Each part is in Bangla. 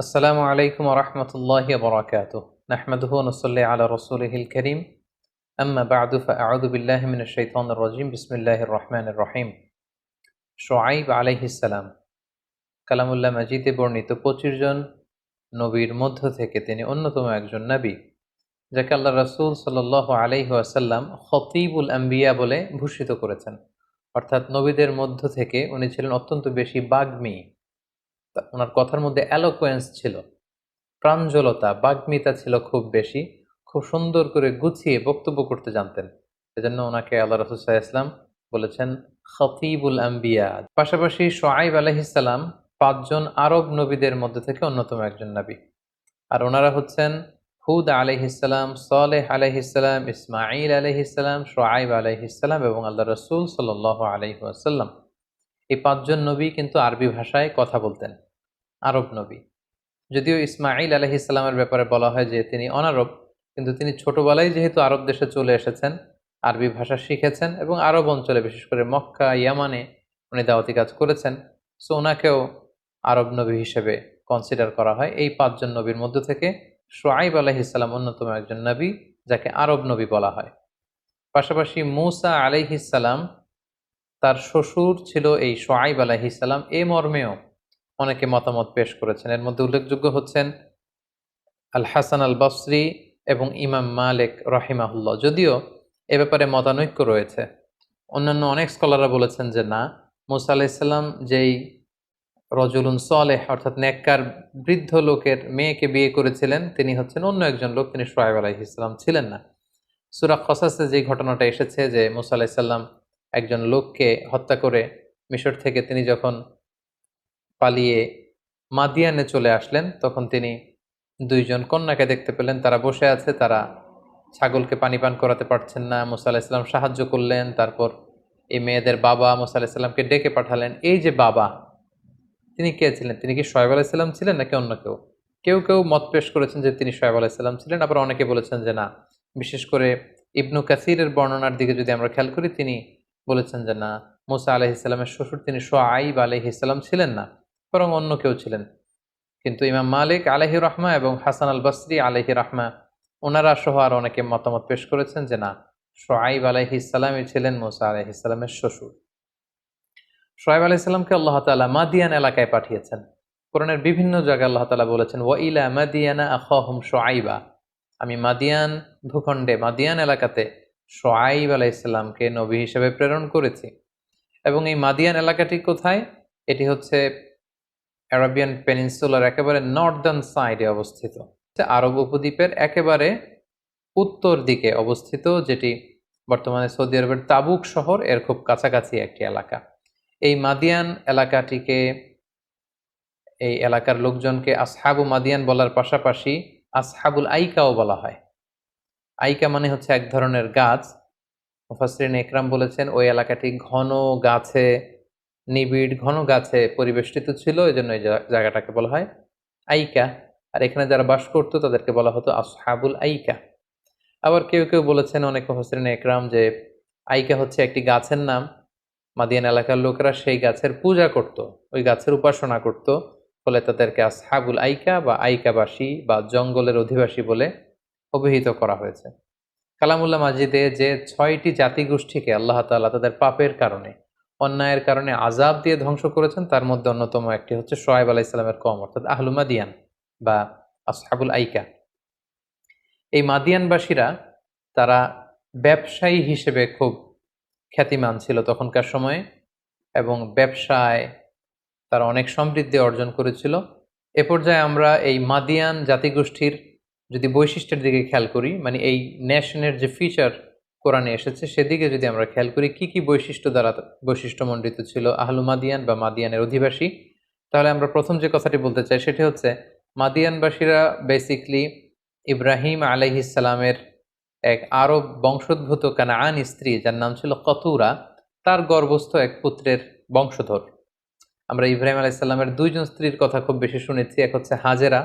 আসসালামু আলাইকুম ওয়া রাহমাতুল্লাহি ওয়া বারাকাতুহু। নাহমাদুহু ওয়া নুসাল্লি আলা রাসূলিহিল কারীম। আম্মা বা'দু ফাআউযু বিল্লাহি মিনাশ শাইতানির রাজীম। বিসমিল্লাহির রহমানির রহিম। শুআয়ব আলাইহিস সালাম কালামুল্লাহ মাজিদে বর্ণিত ২৫ জন নবীর মধ্য থেকে তিনি অন্যতম একজন নবী, যাকে আল্লাহ রাসূল সাল্লাল্লাহু আলাইহি ওয়াসাল্লাম খতীবুল আম্বিয়া বলে ভূষিত করেছেন। অর্থাৎ নবীদের মধ্য থেকে উনি ছিলেন অত্যন্ত বেশি বাগ্মী। উনার কথার মধ্যে এলোকোয়েন্স ছিল, প্রাঞ্জলতা, বাগ্মিতা ছিল খুব বেশি। খুব সুন্দর করে গুছিয়ে বক্তব্য করতে জানতেন। এজন্য ওনাকে আল্লাহ রাসূল সাল্লাল্লাহু আলাইহি ওয়াসাল্লাম বলেছেন খতীবুল আম্বিয়া। পাশাপাশি শুআয়ব আলাইহিস সালাম ৫ জন আরব নবীদের মধ্যে থেকে অন্যতম একজন নবী। আর ওনারা হচ্ছেন হুদ আলাইহিস সালাম, সালেহ আলাইহিস সালাম, ইসমাঈল আলাইহিস সালাম, শুআয়ব আলাইহিস সালাম এবং আল্লাহ রাসূল সাল্লাল্লাহু আলাইহি ওয়াসাল্লাম। এই ৫ জন নবী কিন্তু আরবি ভাষায় কথা বলতেন, আরব নবী। যদিও ইসমাঈল আলাইহিস সালামের ব্যাপারে বলা হয় যে তিনি অনারব, কিন্তু তিনি ছোটবেলায় যেহেতু আরব দেশে চলে এসেছেন, আরবি ভাষা শিখেছেন এবং আরব অঞ্চলে বিশেষ করে মক্কা, ইয়ামানে উনি দাওয়াতি কাজ করেছেন। সো ওনাকেও আরব নবী হিসেবে কনসিডার করা হয়। এই ৫ জন নবীর মধ্য থেকে শুআয়ব আলাইহিস সালাম অন্যতম একজন নবী, যাকে আরব নবী বলা হয়। পাশাপাশি মূসা আলাইহিস সালাম, তার শ্বশুর ছিল এই শুআয়ব আলাইহিস সালাম, এ মর্মেও অনেকে মতামত পেশ করেছেন। এর মধ্যে উল্লেখযোগ্য হচ্ছেন আল হাসান আল বসরি এবং ইমাম মালিক রাহিমাহুল্লাহ। যদিও এ ব্যাপারে মতানৈক্য রয়েছে, অন্যান্য অনেক স্কলাররা বলেছেন যে না, মূসা আলাইহিসসালাম যেই রজুলুন সলেহ অর্থাৎ নেককার বৃদ্ধ লোকের মেয়েকে বিয়ে করেছিলেন, তিনি হচ্ছেন অন্য একজন লোক, তিনি শুআয়ব আলাইহিসসালাম ছিলেন না। সূরা কসাসে যে ঘটনাটা এসেছে যে মূসা আলাইহিসসালাম একজন লোককে হত্যা করে মিশর থেকে তিনি যখন পালিয়ে মাদিয়ানে চলে আসলেন, তখন তিনি ২ জন কন্যাকে দেখতে পেলেন, তারা বসে আছে, তারা ছাগলকে পানি পান করাতে পারছেন না। মূসা আলাইহিস সালাম সাহায্য করলেন। তারপর এই মেয়েদের বাবা মূসা আলাইহিস সালামকে ডেকে পাঠালেন। এই যে বাবা, তিনি কে ছিলেন? তিনি কি শুআয়ব আলাইহিস সালাম ছিলেন নাকি অন্য কেউ? কেউ কেউ মত পেশ করেছেন যে তিনি শুআয়ব আলাইহিস সালাম ছিলেন, আবার অনেকে বলেছেন যে না। বিশেষ করে ইবনু কাসিরের বর্ণনার দিকে যদি আমরা খেয়াল করি, তিনি বলেছেন যে না, মূসা আলাইহিস সালামের শ্বশুর তিনি শুআয়ব আলাইহিস সালাম ছিলেন না, বরং অন্য কেউ ছিলেন। কিন্তু ইমাম মালিক আলাইহি রাহমা এবং হাসান আল বসরি আলাইহি রাহমা, ওনারা সহ আর অনেকে মতামত পেশ করেছেন যে না, শুআয়ব আলাইহিস সালামই ছিলেন মূসা আলাইহিস সালামের শ্বশুর। শুআয়ব আলাইহিস সালামকে আল্লাহ তাআলা মাদিয়ান এলাকায় পাঠিয়েছেন। কোরআনের বিভিন্ন জায়গায় আল্লাহ তাআলা বলেছেন ওয়া ইলা মাদিয়ানা আখাহুম শুআয়বা, আমি মাদিয়ান ভূখণ্ডে, মাদিয়ান এলাকাতে শুআয়ব আলাইহিস সালামকে নবী হিসেবে প্রেরণ করেছি। এবং এই মাদিয়ান এলাকাটি কোথায়? এটি হচ্ছে আরাবিয়ান পেনিনসুলার একেবারে নর্দার্ন সাইডে অবস্থিত, আরব উপদ্বীপের একেবারে উত্তর দিকে অবস্থিত, যেটি বর্তমানে সৌদি আরবের তাবুক শহর এর খুব কাছাকাছি একটি এলাকা। এই মাদিয়ান এলাকাটিকে, এই এলাকার লোকজনকে আসহাবু মাদিয়ান বলার পাশাপাশি আসহাবুল আইকাও বলা হয়। আইকা মানে হচ্ছে এক ধরনের গাছ। মুফাসসিরিন ইকরাম বলেছেন ওই এলাকাটি ঘন গাছে, নিবিড় ঘন গাছে পরিবেষ্টিত ছিল, এজন্য এই জায়গাটাকে বলা হয় আইকা। আর এখানে যারা বাস করতো তাদেরকে বলা হতো আসহাবুল আইকা। আবার কেউ কেউ বলেছেন, অনেক মুফাসসিরিন ইকরাম, যে আইকা হচ্ছে একটি গাছের নাম। মাদিয়ান এলাকার লোকেরা সেই গাছের পূজা করত, ওই গাছের উপাসনা করত, ফলে তাদেরকে আসহাবুল আইকা বা আইকাবাসী বা জঙ্গলের অধিবাসী বলে অভিহিত করা হয়েছে। কালামুল্লাহ মাজিদে যে ৬টি জাতিগোষ্ঠীকে আল্লাহ তাআলা তাদের পাপের কারণে, অন্যায়ের কারণে আযাব দিয়ে ধ্বংস করেছেন, তার মধ্যে অন্যতম একটি হচ্ছে শুআয়ব আলাইহিস সালামের কওম, অর্থাৎ আহলু মাদিয়ান বা আসহাবুল আইকা। এই মাদিয়ানবাসীরা, তারা ব্যবসায়ী হিসেবে খুব খ্যাতিমান ছিল তখনকার সময়ে, এবং ব্যবসায় তারা অনেক সমৃদ্ধি অর্জন করেছিল। এ পর্যায়ে আমরা এই মাদিয়ান জাতিগোষ্ঠীর যদি বৈশিষ্ট্যের দিকে খেয়াল করি, মানে এই নেশনের যে ফিচার কোরআনে এসেছে সেদিকে যদি আমরা খেয়াল করি, কি কি বৈশিষ্ট্য দ্বারা বৈশিষ্ট্যমণ্ডিত ছিল আহলু মাদিয়ান বা মাদিয়ানের অধিবাসী, তাহলে আমরা প্রথম যে কথাটি বলতে চাই সেটি হচ্ছে মাদিয়ানবাসীরা বেসিকলি ইব্রাহিম আলাইহিস সালামের এক আরব বংশোদ্ভূত কানাআন স্ত্রী, যার নাম ছিল কতুরা, তার গর্ভস্থ এক পুত্রের বংশধর। আমরা ইব্রাহিম আলাইহিস সালামের ২ জন স্ত্রীর কথা খুব বেশি শুনেছি, এক হচ্ছে হাজেরা,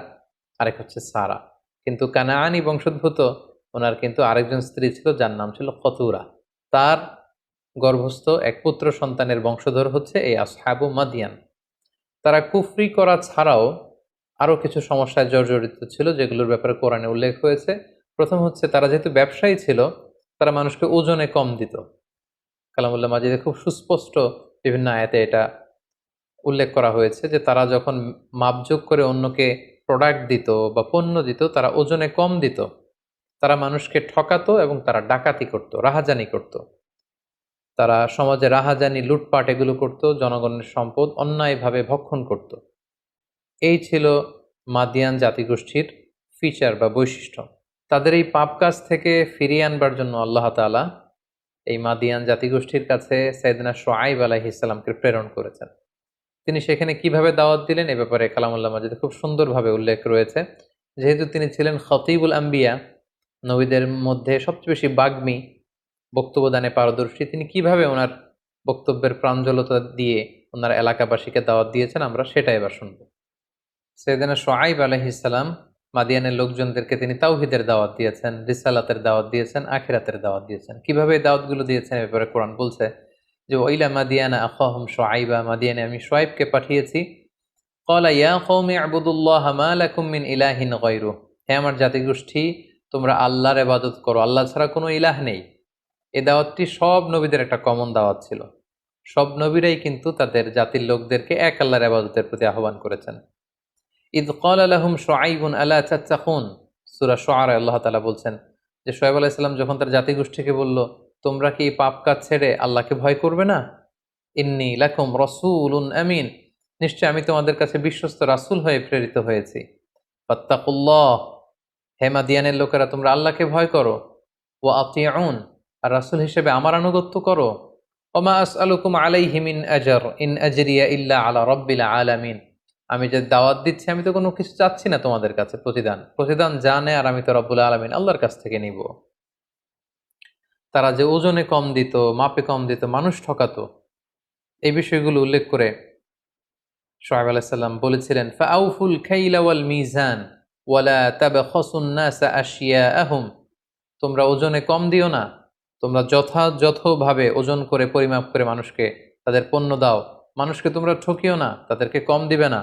আরেক হচ্ছে সারা। কিন্তু কানাআনি বংশোদ্ভূত ওনার কিন্তু আরেকজন স্ত্রী ছিল, যার নাম ছিল কতুরা। তার গর্ভস্থ এক পুত্র সন্তানের বংশধর হচ্ছে এই আসহাবু মাদিয়ান। তারা কুফরি করা ছাড়াও আরও কিছু সমস্যায় জর্জরিত ছিল, যেগুলোর ব্যাপারে কোরআনে উল্লেখ হয়েছে। প্রথম হচ্ছে, তারা যেহেতু ব্যবসায়ী ছিল, তারা মানুষকে ওজনে কম দিত। কালামুল্লাহ মাজিদে খুব সুস্পষ্ট বিভিন্ন আয়াতে এটা উল্লেখ করা হয়েছে যে তারা যখন মাপযোগ করে অন্যকে প্রোডাক্ট দিত বা পণ্য দিত, তারা ওজনে কম দিত। তারা মানুষকে ঠকাতো এবং তারা ডাকাতি করত, রাহাজানি করত। তারা সমাজে রাহাজানি, লুটপাট এগুলো করত, জনগণের সম্পদ অন্যায়ভাবে ভক্ষণ করত। এই ছিল মাদিয়ান জাতিগোষ্ঠীর ফিচার বা বৈশিষ্ট্য। তাদের এই পাপ কাজ থেকে ফিরিয়ে আনবার জন্য আল্লাহ তাআলা এই মাদিয়ান জাতিগোষ্ঠীর কাছে সাইয়েদনা শুআয়ব আলাইহিস সালামকে প্রেরণ করেছেন। তিনি সেখানে কিভাবে দাওয়াত দিলেন এ ব্যাপারে কালামুল্লাহ মাজিদে খুব সুন্দরভাবে উল্লেখ রয়েছে। যেহেতু তিনি ছিলেন খতিবুল আম্বিয়া, নবীদের মধ্যে সবচেয়ে বেশি বাগ্মী, বক্তব্য দানে পারদর্শী, তিনি কিভাবে ওনার বক্তব্যের প্রাঞ্জলতা দিয়ে ওনার এলাকাবাসীকে দাওয়াত দিয়েছেন, আমরা সেটা এবার শুনব। সাইয়েদনা শুআয়ব আলাইহিস সালাম মাদিয়ানের লোকজনদেরকে তিনি তাওহীদের দাওয়াত দিয়েছেন, রিসালাতের দাওয়াত দিয়েছেন, আখিরাতের দাওয়াত দিয়েছেন। কিভাবে এই দাওয়াতগুলো দিয়েছেন এ ব্যাপারে কোরআন বলছে যে ওয়াইলা মাদিয়ানা আখাহুম শুআয়বা, মাদিয়ানে আমি শুআয়বকে পাঠিয়েছি। ক্বালা ইয়া কওমি ইবুদুল্লাহ মা লাকুম মিন ইলাহিন গায়রুহু, হে আমার জাতিগোষ্ঠী, তোমরা আল্লাহর ইবাদত করো, আল্লাহ ছাড়া কোনো ইলাহ নেই। এই দাওয়াতটি সব নবীদের একটা কমন দাওয়াত ছিল। সব নবীরাই কিন্তু তাদের জাতির লোকদেরকে এক আল্লাহর ইবাদতের প্রতি আহ্বান করেছেন। ইদ ক্বালা লাহুম শুআয়বুন আলা তাত্তাকুন, সূরা শুআরা আল্লাহ তাআলা বলছেন যে শুআয়ব আলাইহিস সালাম যখন তার জাতিগোষ্ঠীকে বলল, তোমরা কি পাপ কাজ ছেড়ে আল্লাহকে ভয় করবে না? ইন্নী লাকুম রাসূলুন আমিন, নিশ্চয় আমি তোমাদের কাছে বিশ্বস্ত রাসূল হয়ে প্রেরিত হয়েছি। ফাত্তাকুল্লাহ, হে মাদিয়ানের লোকেরা তোমরা আল্লাহকে ভয় করো। ওয়া আতিউন, আর রাসূল হিসেবে আমার আনুগত্য করো। ওমা আসআলুকুম আলাইহি মিন আজর ইন আজরিয়া ইল্লা আলা রাব্বিল আলামিন, আমি যে দাওয়াত দিচ্ছি আমি তো কোনো কিছু চাচ্ছি না তোমাদের কাছে প্রতিদান জানে, আর আমি তো রব্বুল আলামিন আল্লাহর কাছ থেকে নিব। তারা যে ওজনে কম দিত, মাপে কম দিত, মানুষ ঠকাতো, এই বিষয়গুলো উল্লেখ করে শুআয়ব আলাইহিস সালাম বলেছিলেন, ফাআউফুল কাইলা ওয়াল মিজান ওয়ালা তাবখাসুন নাসা আশিয়াআহুম, তোমরা ওজনে কম দিও না, তোমরা যথাযথভাবে ওজন করে পরিমাপ করে মানুষকে তাদের পণ্য দাও, মানুষকে তোমরা ঠকিও না, তাদেরকে কম দিবে না।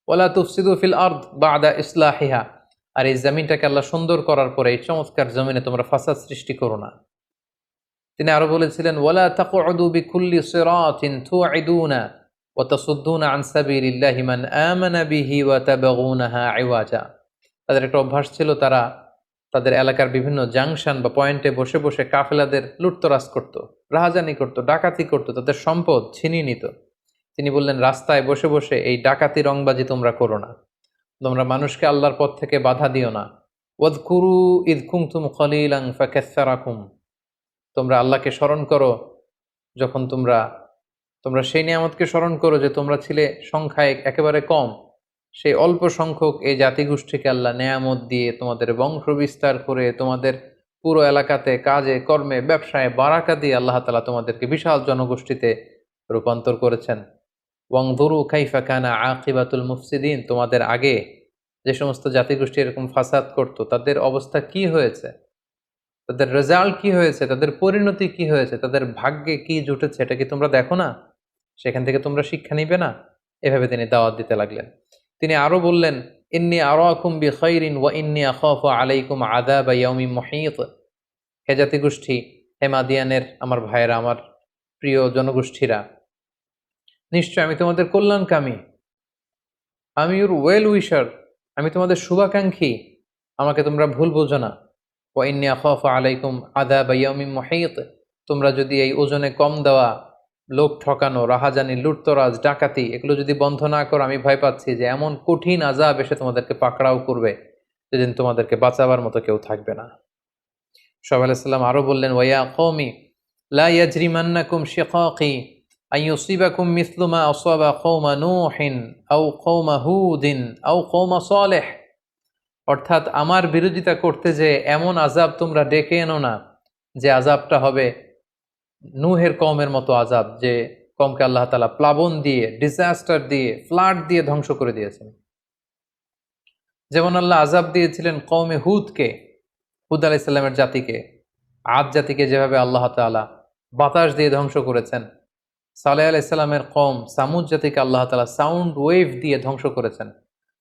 ওয়ালা তুফসিদু ফিল আরদ বা'দা ইসলাহিহা, আর এই জমিনটাকে আল্লাহ সুন্দর করার পরে এই চমৎকার জমিনে তোমরা ফাসাদ সৃষ্টি করো না। তিনি আরো বলেছিলেন, ওয়ালা তাকউদু বিকুল্লি সিরাতিন তু'ইদুনা ওয়া তাসুদ্দুনা আন সাবিলিল্লাহি মান আমানা বিহি ওয়া তাবগুনাহা ইওয়াজা। তাদের একটা অভ্যাস ছিল, তারা তাদের এলাকার বিভিন্ন জাংশন বা পয়েন্টে বসে বসে কাফেলাদের লুটতরাজ করত, রাহাজানি করত, ডাকাতি করত, তাদের সম্পদ ছিনিয়ে নিত। তিনি বললেন, রাস্তায় বসে বসে এই ডাকাতি রংবাজি তোমরা করো না, তোমরা মানুষকে আল্লাহর পথ থেকে বাধা দিও না। ওয়াযকুরু ইয কুনতুম কলিলান ফাকাসসারাকুম, তোমরা আল্লাহকে স্মরণ করো যখন তোমরা সেই নিয়ামতকে স্মরণ করো যে তোমরা ছিলে সংখ্যায় একেবারে কম, সেই অল্প সংখ্যক এই জাতিগোষ্ঠীকে আল্লাহ নেয়ামত দিয়ে তোমাদের বংশ বিস্তার করে তোমাদের পুরো এলাকাতে কাজে কর্মে ব্যবসায় বারাকা দিয়ে আল্লাহ তাআলা তোমাদেরকে বিশাল জনগোষ্ঠীতে রূপান্তর করেছেন। ওয়াংযুরু কাইফা কানা আকিবাতুল মুফসিদিন, তোমাদের আগে যে সমস্ত জাতিগোষ্ঠী এরকম ফাসাদ করত তাদের অবস্থা কি হয়েছে, তাদের রেজাল্ট কি হয়েছে, তাদের পরিণতি কি হয়েছে, তাদের ভাগ্যে কি জুটেছে, এটা কি তোমরা দেখো না? সেখান থেকে তোমরা শিক্ষা নিবে না? এভাবে তিনি দাওয়াত দিতে লাগলেন। তিনি আরো বললেন, ইন্নী আরাকুম বিখাইরিন ওয়া ইন্নী আখাফু আলাইকুম আযাবা ইয়াউমিন মুহীত, হে জাতিগোষ্ঠী, হে মাদিয়ানের আমার ভাইয়েরা, আমার প্রিয় জনগোষ্ঠীরা, নিশ্চয় আমি তোমাদের কল্যাণকামী, আমি ইউর ওয়েল উইশার, আমি তোমাদের শুভাকাঙ্ক্ষী, আমাকে তোমরা ভুল বোঝো না। ওয়া ইন্নী আখাফু আলাইকুম আযাবা ইয়াউমিন মুহীত, তোমরা যদি এই ওজনে কম দেওয়া, লোক ঠকানো, রাহাজানি, লুটতরাজ, ডাকাতি এগুলো যদি বন্ধ না করো, আমি ভয় পাচ্ছি যে এমন কঠিন আযাব এসে তোমাদেরকে পাকড়াও করবে, যেদিন তোমাদেরকে বাঁচাবার মতো কেউ থাকবে না। শুআয়ব আলাইহিস সালাম আরো বললেন, ওয়া ইয়া কওমি লা ইয়াজরিমান্নাকুম শিকাকি আন ইউসিবাকুম মিসলু মা আসাবা কওমা নূহিন আও কওমা হুদিন আও কওমা সালেহ, অর্থাৎ আমার বিরোধিতা করতে যে এমন আযাব তোমরা ডেকে এনো না যে আযাবটা হবে নূহের কওমের মতো আযাব, যে কওমকে আল্লাহ তাআলা প্লাবন দিয়ে, ডিজাস্টার দিয়ে, ফ্লাড দিয়ে ধ্বংস করে দিয়েছেন। যেমন আল্লাহ আযাব দিয়েছিলেন কওমে হুদকে, হুদ আলাইহিস সালামের জাতিকে, আদ জাতিকে যেভাবে আল্লাহ তাআলা বাতাস দিয়ে ধ্বংস করেছেন, সালেহ আলাইহিস সালামের কওম সামুদ জাতিকে আল্লাহ তাআলা সাউন্ড ওয়েভ দিয়ে ধ্বংস করেছেন।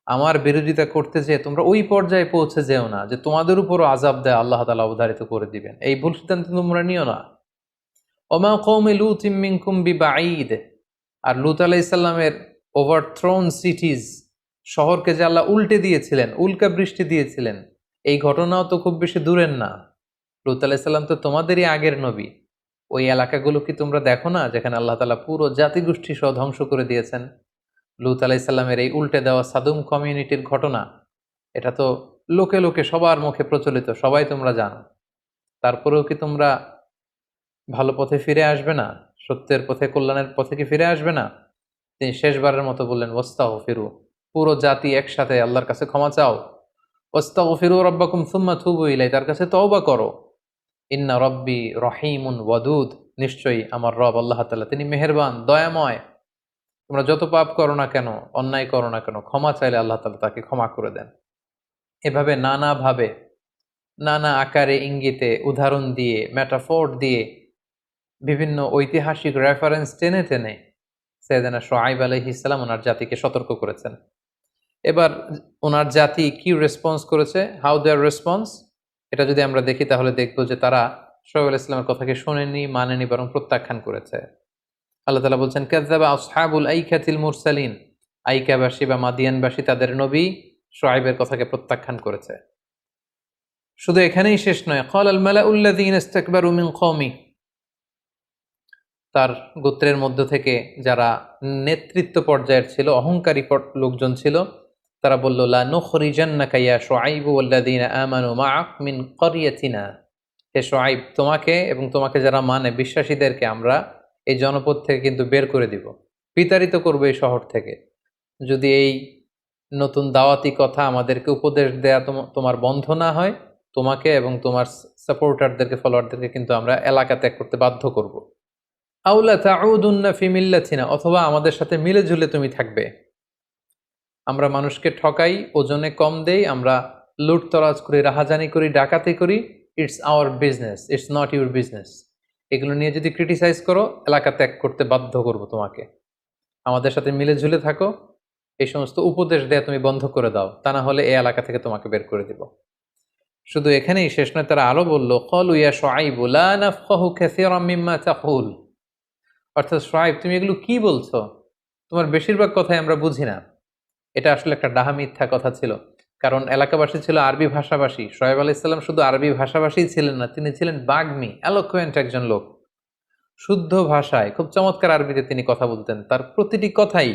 আমার বিরোধিতা করতে যেয়ে তোমরা ওই পর্যায়ে পৌঁছে যেও না যে তোমাদের উপরও আযাব দেয় আল্লাহ তাআলা অবধারিত করে দিবেন। এই ভুল সিদ্ধান্ত তোমরা নিও না। ওমা কওমি লূতিম মিনকুম বিবাঈদ, আর লূত আলাইহিস সালামের ওভারথ্রোন সিটিজ, শহরকে যে আল্লাহ উল্টে দিয়েছিলেন, উল্কা বৃষ্টি দিয়েছিলেন, এই ঘটনাও তো খুব বেশি দূরের না। লূত আলাইহিস সালাম তো তোমাদেরই আগের নবী। ওই এলাকাগুলো কি তোমরা দেখো না যেখানে আল্লাহ তাআলা পুরো জাতিগোষ্ঠী সহ ধ্বংস করে দিয়েছেন? লূত আলাইহিস সালামের এই উল্টে দেওয়া সাদুম কমিউনিটির ঘটনা, এটা তো লোকে লোকে সবার মুখে প্রচলিত, সবাই তোমরা জানো। তারপরেও কি তোমরা ভালো পথে ফিরে আসবে না? সত্যের পথে, কল্যাণের পথে কি ফিরে আসবে না? তিনি শেষবারের মতো বললেন, ওয়াস্তাগফিরু, পুরো জাতি একসাথে আল্লাহর কাছে ক্ষমা চাও। ওয়াস্তাগফিরু রাব্বাকুম সুম্মা তুবু ইলাইহি, তার কাছে তওবা করো। ইন্না রব্বি রহিমুন ওয়াদুদ, নিশ্চয়ই আমার রব আল্লাহ তাআলা তিনি মেহেরবান, দয়াময়। তোমরা যত পাপ করো না কেন, অন্যায় করো না কেন, ক্ষমা চাইলে আল্লাহ তাআলা তাকে ক্ষমা করে দেন। এভাবে নানাভাবে, নানা আকারে, ইঙ্গিতে, উদাহরণ দিয়ে, মেটাফোর দিয়ে, বিভিন্ন ঐতিহাসিক রেফারেন্স টেনে টেনে সাইয়েদনা শুআয়ব আলাইহিস সালাম ওনার জাতিকে সতর্ক করেছেন। এবার ওনার জাতি কি রেসপন্স করেছে, হাউ দেয়ার রেসপন্স, এটা যদি আমরা দেখি তাহলে দেখব যে তারা শুআয়ব আলাইহিস সালামের কথাকে শোনেনি, মানেনি, বরং প্রত্যাখ্যান করেছে। আল্লাহ তাআলা বলছেন, কাযযাবা আসহাবুল আইকাতিল মুরসালিন, আইকাবাসী বা মাদিয়ানবাসী তাদের নবী শুআয়বের কথাকে প্রত্যাখ্যান করেছে। শুধু এখানেই শেষ নয়, ক্বালাল মালাউল্লাযীনা ইসতাকবারু মিন কওমি, তার গোত্রের মধ্য থেকে যারা নেতৃত্ব পর্যায়ের ছিল, অহংকারী লোকজন ছিল, তারা বলল, লা নুখরিজান্নাকা ইয়া শুআইবু ওয়াল্লাযীনা আমানু মাআক মিন ক্বরিয়াতিনা, হে শুআইব, তোমাকে এবং তোমাকে যারা মানে বিশ্বাসীদেরকে আমরা এই জনপদ থেকে কিন্তু বের করে দিব, বিতাড়িত করবো এই শহর থেকে। যদি এই নতুন দাওয়াতি কথা আমাদেরকে উপদেশ দেয়া তোমার বন্ধ না হয়, তোমাকে এবং তোমার সাপোর্টারদেরকে, ফলোয়ারদেরকে কিন্তু আমরা এলাকা ত্যাগ করতে বাধ্য করব। আউলা তাউদুন্না ফি মিল্লাতিনা, অথবা আমাদের সাথে মিলে ঝুলে তুমি থাকবে। আমরা মানুষকে ঠকাই, ওজনে কম দেই, আমরা লুটতরাজ করি, রাহাজানি করি, ডাকাতি করি, it's hour business, it's not your business. এগুলো নিয়ে যদি ক্রিটিসাইজ করো, এলাকা ত্যাগ করতে বাধ্য করব তোমাকে। আমাদের সাথে মিলে ঝুলে থাকো, এই সমস্ত উপদেশ দেয়া তুমি বন্ধ করে দাও, তা না হলে এই এলাকা থেকে তোমাকে বের করে দিব। শুধু এখানেই শেষ নয়, তারা আরো বলল, ক্বালু ইয়া শুআইবু লা নাফকাহু কাসীরাম মিম্মা তাকুল, অর্থাৎ শুআইব, তুমি এগুলো কি বলছো? তোমার বেশিরভাগ কথাই আমরা বুঝি না। এটা আসলে একটা ডাহা মিথ্যা কথা ছিল, কারণ এলাকাবাসী ছিল আরবি ভাষাভাষী। শুআয়ব আলাইহিস সালাম শুধু আরবি ভাষাভাষী ছিলেন না, তিনি ছিলেন বাগ্মী, এলোকুয়েন্ট একজন লোক। শুদ্ধ ভাষায় খুব চমৎকার আরবিতে তিনি কথা বলতেন। তার প্রতিটি কথাই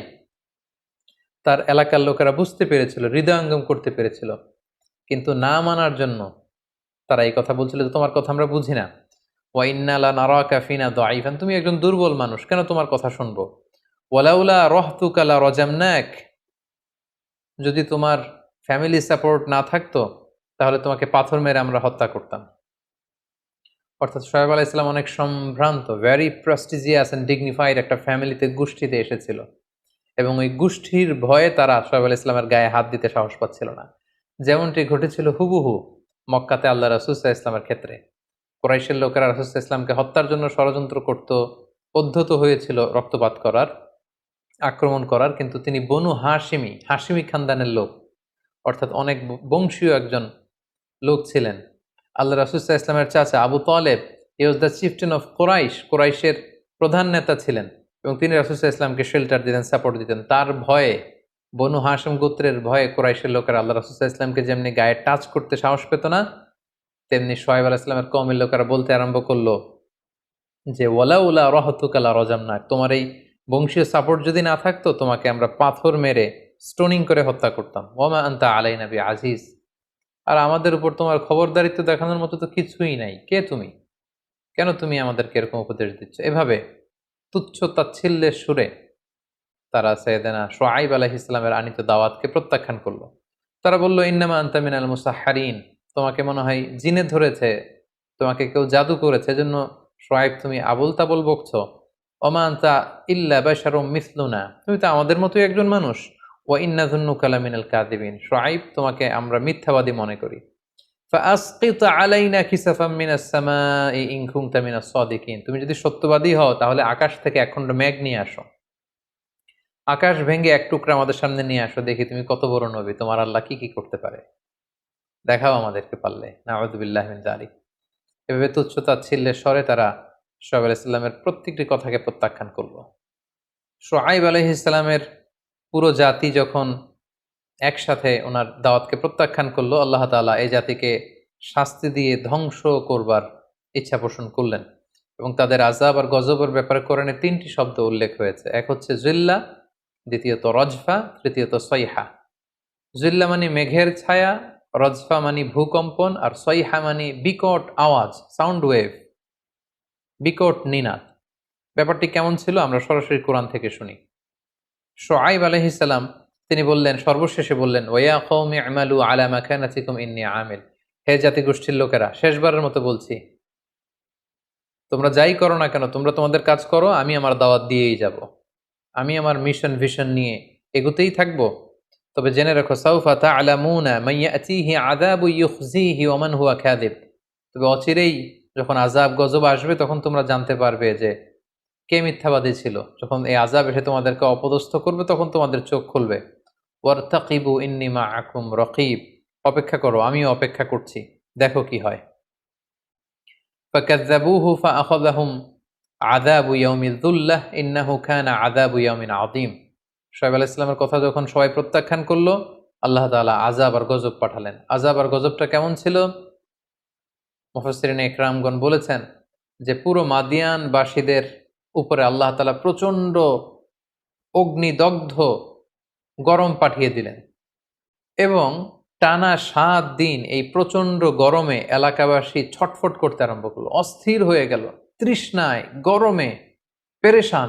তার এলাকার লোকেরা বুঝতে পেরেছিল, হৃদয়ঙ্গম করতে পেরেছিল। কিন্তু না মানার জন্য তারা এই কথা বলছিল যে তোমার কথা আমরা বুঝি না। ওয়া ইন্না লানারাকা ফিনা দাঈফান, তুমি একজন দুর্বল মানুষ, কেন তোমার কথা শুনবো? ওয়ালাউলা রাহতুকা লারাজামনাক, যদি তোমার ফ্যামিলি সাপোর্ট না থাকতো তাহলে তোমাকে পাথর মেরে আমরা হত্যা করতাম। অর্থাৎ শুআয়ব আলাইহিস সালাম অনেক সম্ভ্রান্ত, ভেরি প্রেস্টিজিয়াস এন্ড ডিগনিফাইড একটা ফ্যামিলিতে, গোষ্ঠীতে এসেছিল, এবং ওই গোষ্ঠীর ভয়ে তারা শুআয়ব আলাইহিস সালামের গায়ে হাত দিতে সাহস পাচ্ছিল না। যেমনটি ঘটেছিল হুবহু মক্কাতে আল্লাহ রাসূল সাল্লাল্লাহু আলাইহি ওয়াসাল্লামের ক্ষেত্রে। কুরাইশের লোকেরা রাসূল সাল্লাল্লাহু আলাইহি ওয়াসাল্লামকে হত্যার জন্য ষড়যন্ত্র করত, উদ্ধত হয়েছিল রক্তপাত করার, আক্রমণ করার, কিন্তু তিনি বনু হাশিমি, হাশিমি খানদানের লোক, অর্থাৎ অনেক বংশীয় একজন লোক ছিলেন। আল্লাহ রাসূল সাল্লাল্লাহু আলাইহি ওয়াসাল্লামের চাচা আবু তালেব, হি was the chieftain of Quraish, কুরাইশের প্রধান নেতা ছিলেন, এবং তিনি রাসূল সাল্লাল্লাহু আলাইহি ওয়াসাল্লামকে শেল্টার দিতেন, সাপোর্ট দিতেন। তার ভয়ে, বনু হাশিম গোত্রের ভয়ে কুরাইশের লোকেরা আল্লাহ রাসূল সাল্লাল্লাহু আলাইহি ওয়াসাল্লামকে যেমনি গায়ে টাচ করতে সাহস পেত না, তেমনি শুআয়ব আলাইহিস সালামের কওমের লোকেরা বলতে আরম্ভ করলো যে ওয়ালাউলা রাহতুকা লারাজামনাক, তোমার এই বংশীয় সাপোর্ট যদি না থাকতো তোমাকে আমরা পাথর মেরে স্টোনিং করে হত্যা করতাম। ওয়ামা আনতা আলাইনা বিআজিজ, আর আমাদের উপর তোমার খবরদারিত্ব দেখানোর মতো তো কিছুই নাই। কে তুমি? কেন তুমি আমাদেরকে এরকম উপদেশ দিচ্ছ? এভাবে তুচ্ছ তাচ্ছিল্যের সুরে তারা সাইয়েদনা শুআয়ব আলাইহিস সালামের আনিত দাওয়াতকে প্রত্যাখ্যান করলো। তারা বলল, ইন্নামা আনতা মিনাল মুসাহহারিন, তোমাকে মনে হয় জিনে ধরেছে, তোমাকে কেউ জাদু করেছে, এজন্য শুআয়ব তুমি আবুল তাবুল বকছো। ওমা আনতা ইল্লা বাশারুম মিসলুনা, তুমি তো আমাদের মতোই একজন মানুষ। ওয়া ইন্না যুন্নুকা লামিনাল কাযিবিন, শুআয়ব তোমাকে আমরা মিথ্যাবাদী মনে করি। ফাআসকিত আলাইনা কিসাফাম মিনাস সামাই ইন কুনতা মিনাস সাদিকিন, তুমি যদি সত্যবাদী হও তাহলে আকাশ থেকে একখণ্ড মেঘ নিয়ে আসো। আকাশ ভেঙে এক টুকরা আমাদের সামনে নিয়ে আসো, দেখি তুমি কত বড় নবী, তোমার আল্লাহ কি কি করতে পারে, দেখাও আমাদেরকে পারলে। নাউযুবিল্লাহ মিন যালিক। এভাবে তুচ্ছ তাচ্ছিল্যের স্বরে তারা শুআয়ব আলাইহিস সালামের প্রত্যেকটি কথাকে প্রত্যাখ্যান করলো। শুআয়ব আলাইহিস সালামের পুরো জাতি যখন একসাথে ওনার দাওয়াতকে প্রত্যাখ্যান করলো, আল্লাহ তাআলা এই জাতিকে শাস্তি দিয়ে ধ্বংস করবার ইচ্ছা পোষণ করলেন। এবং তাদের আযাব আর গজবের ব্যাপারে কোরআনে ৩টি শব্দ উল্লেখ হয়েছে। এক হচ্ছে জিল্লা, দ্বিতীয়ত রজফা, তৃতীয়ত সয়হা। জিল্লা মানে মেঘের ছায়া, রজফা মানে ভূকম্পন, আর সয়হা মানে বিকট আওয়াজ, সাউন্ড ওয়েভ, বিকট নিনাদ। ব্যাপারটি কেমন ছিল আমরা সরাসরি কোরআন থেকে শুনি। শুআয়ব আলাইহিস সালাম তিনি বললেন, সর্বশেষে বললেন, ওয়া কওমি আমালু আলা মাকানাতিকুম ইন্নী আমিল। হে জাতিগোষ্ঠীর লোকেরা, শেষবারের মতো বলছি, তোমরা যাই করো না কেন, তোমরা তোমাদের কাজ করো, আমি আমার দাওয়াত দিয়েই যাব, আমি আমার মিশন ভিশন নিয়ে এগোতেই থাকবো। তবে জেনে রাখো, সাউফা তা'লামুনা মান ইয়াতিহি আযাবু ইউখজিহি ওয়া মান হুয়া কাযিব। তবে অচিরেই যখন আযাব গজব আসবে, তখন তোমরা জানতে পারবে যে কে মিথ্যাবাদী ছিল। যখন এই আযাব এসে তোমাদেরকে অপদস্থ করবে, তখন তোমাদের চোখ খুলবে। ওয়ারতাকিবু ইন্নী মাআকুম রাকিব। অপেক্ষা করো, আমিও অপেক্ষা করছি, দেখো কি হয়। ফাকাযযাবুহু ফাআখাযাহুম আযাবু ইয়াউমিয যুল্লাহ ইন্নাহু কানা আযাবু ইয়াউমিন আযীম। শুআয়ব আলাইহিস সালামের কথা যখন সবাই প্রত্যাখ্যান করলো, আল্লাহ তাআলা আযাব আর গজব পাঠালেন। আযাব আর গজবটা কেমন ছিল? মুফাসসিরিনে ইকরামগণ বলেছেন যে পুরো মাদিয়ানবাসীদের উপরে আল্লাহ তাআলা প্রচণ্ড অগ্নিদগ্ধ গরম পাঠিয়ে দিলেন এবং টানা ৭ দিন এই প্রচণ্ড গরমে এলাকাবাসী ছটফট করতে আরম্ভ করলো, অস্থির হয়ে গেল, তৃষ্ণায় গরমে পেরেশান।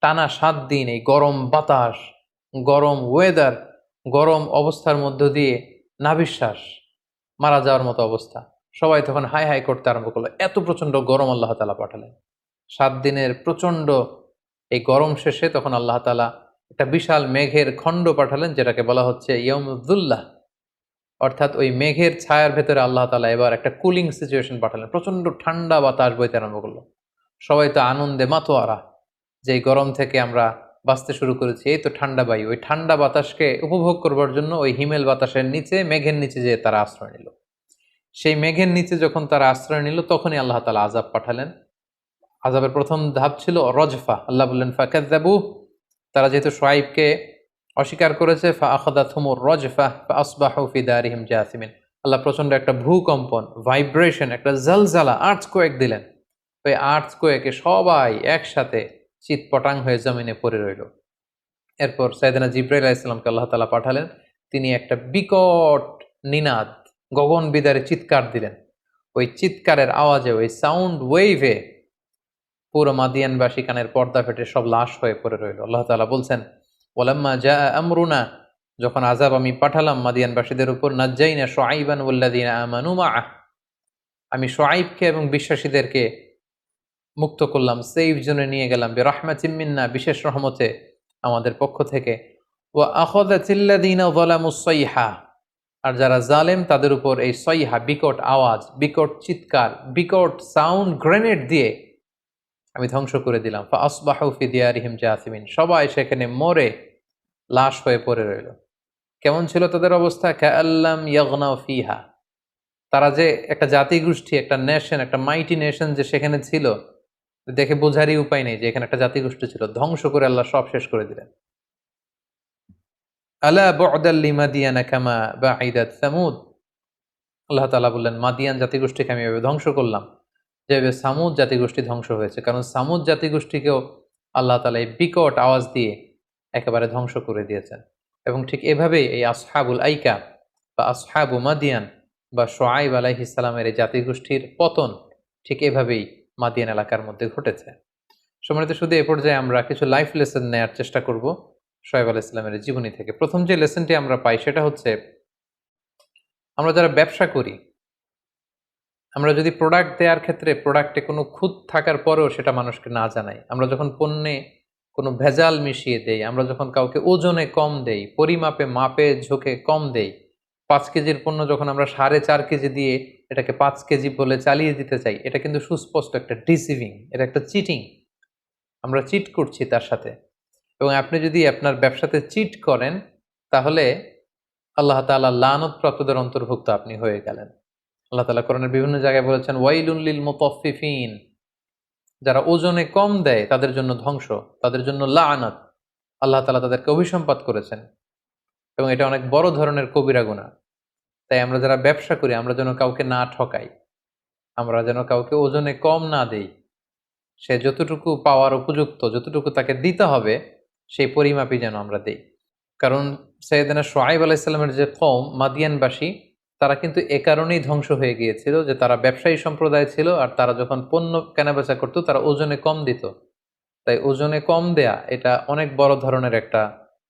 টানা ৭ দিন এই গরম বাতাস, গরম ওয়েদার, গরম অবস্থার মধ্য দিয়ে নাভিশ্বাস, মারা যাওয়ার মতো অবস্থা। সবাই তখন হাই হাই করতে আরম্ভ করলো, এত প্রচণ্ড গরম আল্লাহ তাআলা পাঠালেন। ৭ দিনের প্রচণ্ড এই গরম শেষে তখন আল্লাহ তাআলা একটা বিশাল মেঘের খণ্ড পাঠালেন, যেটাকে বলা হচ্ছে ইয়াউমুযুল্লাহ। অর্থাৎ ওই মেঘের ছায়ার ভেতরে আল্লাহ তাআলা এবার একটা কুলিং সিচুয়েশন পাঠালেন, প্রচণ্ড ঠান্ডা বাতাস বইতে আরম্ভ করলো। সবাই তো আনন্দে মাতোয়ারা যে এই গরম থেকে আমরা বাঁচতে শুরু করেছি, এই তো ঠান্ডা বায়ু। ওই ঠান্ডা বাতাসকে উপভোগ করবার জন্য ওই হিমেল বাতাসের নিচে, মেঘের নিচে যেয়ে তারা আশ্রয় নিল। সেই মেঘের নিচে যখন তারা আশ্রয় নিল, তখনই আল্লাহ তাআলা আযাব পাঠালেন। আযাবের প্রথম ধাপ ছিল রজফা। আল্লাহ বললেন ফাকাযযাবু, তারা যেহেতু শুআয়বকে অস্বীকার করেছে, ফাআখাযাতহুমুর রজফা ফাআসবাহু ফি দারিহিম জাসিমিন। আল্লাহ প্রচন্ড একটা ভূকম্পন, ভাইব্রেশন, একটা জালজালা, আর্থকোয়েক দিলেন। ওই আর্থকোয়েকে সবাই একসাথে চিৎপটাং হয়ে জমিনে পড়ে রইল। এরপর সাইয়েদনা জিবরাইল আলাইহিস সালামকে আল্লাহ তাআলা পাঠালেন। তিনি একটা বিকট নিনাদ, গগন বিদারে চিৎকার দিলেন। ওই চিৎকারের আওয়াজে, ওই সাউন্ড ওয়েভে পুরো মাদিয়ানবাসী কানের পর্দা ফেটে সব লাশ হয়ে পড়ে রইল। আল্লাহ তাআলা বলছেন, ওয়ালাম্মা জাআ আমরুনা, যখন আযাব আমি পাঠালাম মাদিয়ানবাসীদের উপর, নাজ্জাইনা শুআইবান ওয়াল্লাযিনা আমানু মাআহ, আমি শুআইবকে এবং বিশ্বাসীদেরকে মুক্ত করলাম, সেফ জোনে নিয়ে গেলাম, বিরাহমাতিম মিন্না, বিশেষ রহমতে আমাদের পক্ষ থেকে। ওয়া আখাযাতিল্লাযিনা যালামুস সাইহা, আর যারা জালেম তাদের উপর এই সাইহা, বিকট আওয়াজ, বিকট চিৎকার, বিকট সাউন্ড গ্রেনেড দিয়ে আমি ধ্বংস করে দিলাম। ফাআসবাহু ফি দিয়ারিহিম জাসিমিন, সবাই সেখানে মরে লাশ হয়ে পড়ে রইল। কেমন ছিল তাদের অবস্থা? কাআল্লাম ইয়াগনাউ ফিহা, তারা যে একটা জাতিগোষ্ঠী, একটা নেশন, একটা মাইটি নেশন যে সেখানে ছিল, দেখে বোঝারই উপায় নেই যে এখানে একটা জাতিগোষ্ঠী ছিল। ধ্বংস করে আল্লাহ সব শেষ করে দিলেন। আলা বু'দাল লিমাদিয়ানা কামা বা'iদাত সামুদ, আল্লাহ তাআলা বললেন মাদিয়ান জাতিগোষ্ঠীকে আমি এভাবে ধ্বংস করলাম যেভাবে সামুদ জাতিগোষ্ঠী ধ্বংস হয়েছে। কারণ সামুদ জাতিগোষ্ঠীকেও আল্লাহ তাআলা এই বিকট আওয়াজ দিয়ে একেবারে ধ্বংস করে দিয়েছেন। এবং ঠিক এভাবেই এই আসহাবুল আইকা বা আসহাবু মাদিয়ান বা শুআয়ব আলাইহিস সালামের এই জাতিগোষ্ঠীর পতন ঠিক এভাবেই মাদিয়ান এলাকার মধ্যে ঘটেছে। সম্মানিত, শুধু এ পর্যায়ে আমরা কিছু লাইফ লেসন নেয়ার চেষ্টা করব শুআয়ব আলাইহিস সালামের জীবনী থেকে। প্রথম যে লেসনটি আমরা পাই সেটা হচ্ছে, আমরা যারা ব্যবসা করি, আমরা যদি প্রোডাক্ট দেওয়ার ক্ষেত্রে প্রোডাক্টে কোনো খুঁত থাকার পরেও সেটা মানুষকে না জানাই, আমরা যখন পণ্যে কোনো ভেজাল মিশিয়ে দেই, আমরা যখন কাউকে ওজনে কম দেই, পরিমাপে মাপে ঝোঁকে কম দেই, ৫ কেজির পণ্য যখন আমরা ৪.৫ কেজি দিয়ে এটাকে ৫ কেজি বলে চালিয়ে দিতে চাই, এটা কিন্তু সুস্পষ্ট একটা ডিসিভিং, এটা একটা চিটিং। আমরা চিট করছি তার সাথে। এবং আপনি যদি আপনার ব্যবসাতে চিট করেন তাহলে আল্লাহ তাআলা লানত-প্রাপ্তদের অন্তর্ভুক্ত আপনি হয়ে গেলেন। আল্লাহ তাআলা কোরআনের বিভিন্ন জায়গায় বলেছেন, ওয়াইলুল লিল মুতাফফিফিন, যারা ওজনে কম দেয় তাদের জন্য ধ্বংস, তাদের জন্য লাআনাত। আল্লাহ তাআলা তাদেরকে অভিসম্পাত করেছেন এবং এটা অনেক বড় ধরনের কবিরা গুনাহ। তাই আমরা যারা ব্যবসা করি আমরা যেন কাউকে না ঠকাই, আমরা যেন কাউকে ওজনে কম না দেই। সে যতটুকু পাওয়ার উপযুক্ত, যতটুকু তাকে দিতে হবে সেই পরিমাপই যেন আমরা দেই। কারণ সাইয়েদনা শুআয়ব আলাইহিস সালামের যে কওম মাদিয়ানবাসী, তারা কিন্তু এ কারণেই ধ্বংস হয়ে গিয়েছিল যে তারা ব্যবসায়ী সম্প্রদায় ছিল, আর তারা যখন পণ্য কেনাবেচা করত তারা ওজনে কম দিত। তাই ওজনে কম দেয়া এটা অনেক বড় ধরনের একটা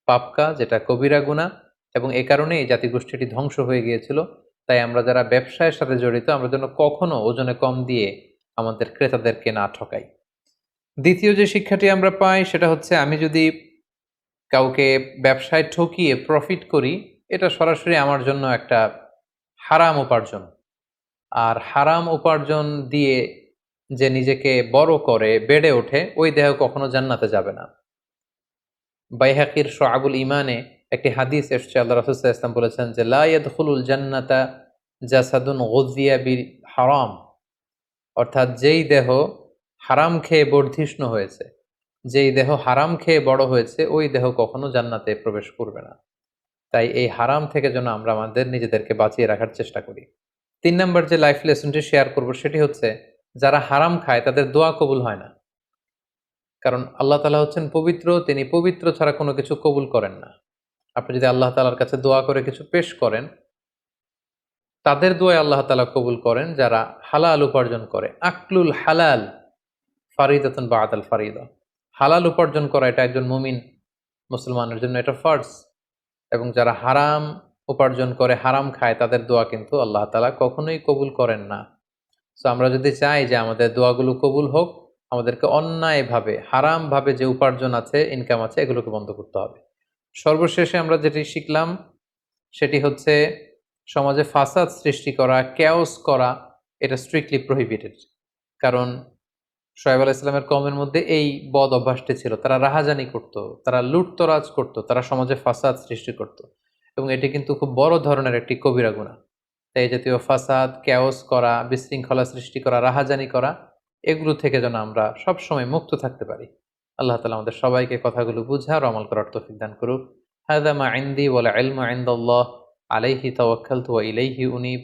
পাপ কাজ, এটা কবিরা গুনাহ, এবং এ কারণেই এই জাতিগোষ্ঠীটি ধ্বংস হয়ে গিয়েছিল। তাই আমরা যারা ব্যবসায়ের সাথে জড়িত আমরা যেন কখনো ওজনে কম দিয়ে আমাদের ক্রেতাদেরকে না ঠকাই। দ্বিতীয় যে শিক্ষাটি আমরা পাই সেটা হচ্ছে, আমি যদি কাউকে ব্যবসায় ঠকিয়ে প্রফিট করি, এটা সরাসরি আমার জন্য একটা হারাম উপার্জন। আর হারাম উপার্জন দিয়ে যে নিজেকে বড় করে বেড়ে ওঠে, ওই দেহ কখনো জান্নাতে যাবে না। বাইহাকির শুআবুল ঈমানে একটি হাদিস এসেছে, আল্লাহ রাসূল সাল্লাল্লাহু আলাইহি ওয়াসাল্লাম বলেছেন যে লা ইয়াদখুলুল জান্নাতা জাসাদুন গুযিয়া বিল হারাম, অর্থাৎ যেই দেহ হারাম খেয়ে বর্ধিষ্ণু হয়েছে, যেই দেহ হারাম খেয়ে বড় হয়েছে, ওই দেহ কখনো জান্নাতে প্রবেশ করবে না। তাই এই হারাম থেকে যেন আমরা আমাদের নিজেদেরকে বাঁচিয়ে রাখার চেষ্টা করি। ৩ নাম্বার যে লাইফ লেসনটি শেয়ার করব সেটি হচ্ছে, যারা হারাম খায় তাদের দোয়া কবুল হয় না। কারণ আল্লাহ তাআলা হচ্ছেন পবিত্র, তিনি পবিত্র ছাড়া কোনো কিছু কবুল করেন না। আপনি যদি আল্লাহ তাআলার কাছে দোয়া করে কিছু পেশ করেন, তাদের দোয়াই আল্লাহ তাআলা কবুল করেন যারা হালাল উপার্জন করে। আকলুল হালাল ফারিদাতুন বা'দাল ফারিদা। হালাল উপার্জন করা এটা একজন মুমিন মুসলমানের জন্য এটা ফরজ। এবং যারা হারাম উপার্জন করে, হারাম খায়, তাদের দোয়া কিন্তু আল্লাহ তাআলা কখনোই কবুল করেন না। সো আমরা যদি চাই যে আমাদের দোয়াগুলো কবুল হোক, আমাদেরকে অন্যায়ভাবে, হারামভাবে যে উপার্জন আছে, ইনকাম আছে, এগুলোকে বন্ধ করতে হবে। সর্বশেষে আমরা যেটি শিখলাম সেটি হচ্ছে, সমাজে ফাসাদ সৃষ্টি করা, ক্যাওস করা, এটা স্ট্রিক্টলি প্রহিবিটেড। কারণ শুআয়ব আলাইহিস সালামের কওমের মধ্যে এই বদ অভ্যাসটি ছিল। তারা রাহাজানি করত, তারা লুটতরাজ করত, তারা সমাজে ফাসাদ সৃষ্টি করত, এবং এটি কিন্তু খুব বড় ধরনের একটি কবিরা গুনাহ। তাই এই জাতীয় ফাসাদ, ক্যাওস করা, বিশৃঙ্খলা সৃষ্টি করা, রাহাজানি করা, এগুলো থেকে যেন আমরা সবসময় মুক্ত থাকতে পারি। আল্লাহ তাআলা আমাদের সবাইকে কথাগুলো বুঝার ও আমল করার তৌফিক দান করুক। হাযা মা ইনদি ওয়াল ইলমু ইনদাল্লাহ, আলাইহি তাওয়াক্কালতু ওয়া ইলাইহি উনীব।